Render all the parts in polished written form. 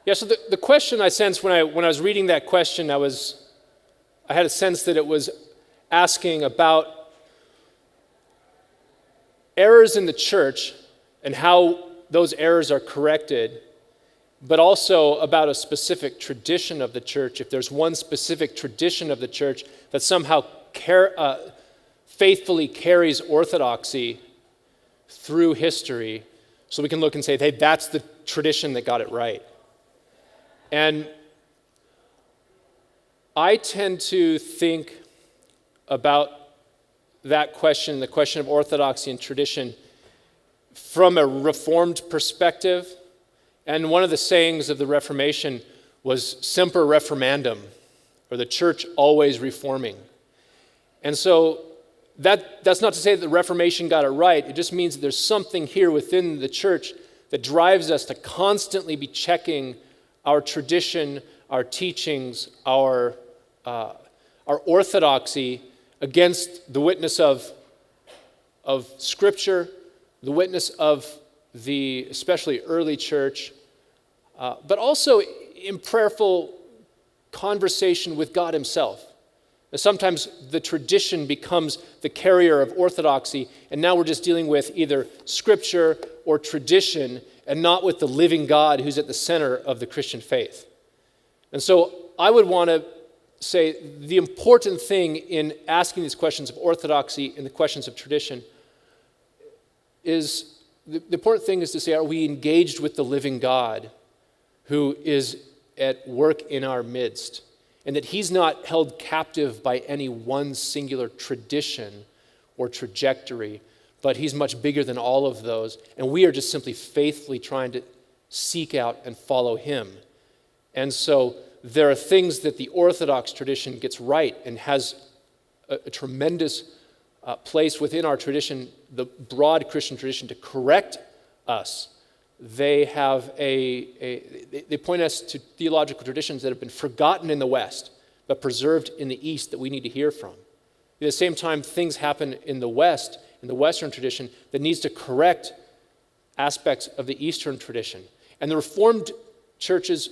Yeah, so the question I sensed when I was reading that question, I had a sense that it was asking about errors in the church and how those errors are corrected, but also about a specific tradition of the church. If there's one specific tradition of the church that somehow faithfully carries orthodoxy through history, so we can look and say, hey, that's the tradition that got it right. And I tend to think about that question, the question of orthodoxy and tradition, from a Reformed perspective. And one of the sayings of the Reformation was semper reformandum, or the church always reforming. And so that's not to say that the Reformation got it right. It just means that there's something here within the church that drives us to constantly be checking our tradition, our teachings, our orthodoxy against the witness of Scripture, the witness of the especially early church, but also in prayerful conversation with God himself. And sometimes the tradition becomes the carrier of orthodoxy, and now we're just dealing with either Scripture or tradition and not with the living God who's at the center of the Christian faith. And so I would want to say the important thing in asking these questions of orthodoxy and the questions of tradition is, the important thing is to say, are we engaged with the living God who is at work in our midst? And that he's not held captive by any one singular tradition or trajectory, but he's much bigger than all of those. And we are just simply faithfully trying to seek out and follow him. And so there are things that the Orthodox tradition gets right and has a tremendous place within our tradition, the broad Christian tradition, to correct us. They have they point us to theological traditions that have been forgotten in the West, but preserved in the East that we need to hear from. At the same time, things happen in the West, in the Western tradition, that needs to correct aspects of the Eastern tradition. And the Reformed churches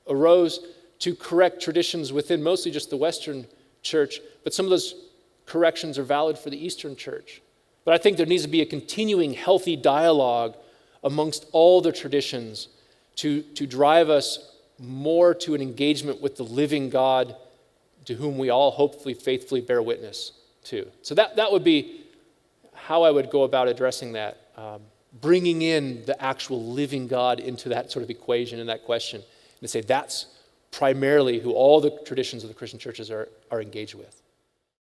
arose to correct traditions within mostly just the Western church, but some of those corrections are valid for the Eastern church. But I think there needs to be a continuing healthy dialogue amongst all the traditions to drive us more to an engagement with the living God to whom we all hopefully faithfully bear witness to. So that would be how I would go about addressing that, bringing in the actual living God into that sort of equation and that question, and to say that's primarily who all the traditions of the Christian churches are engaged with.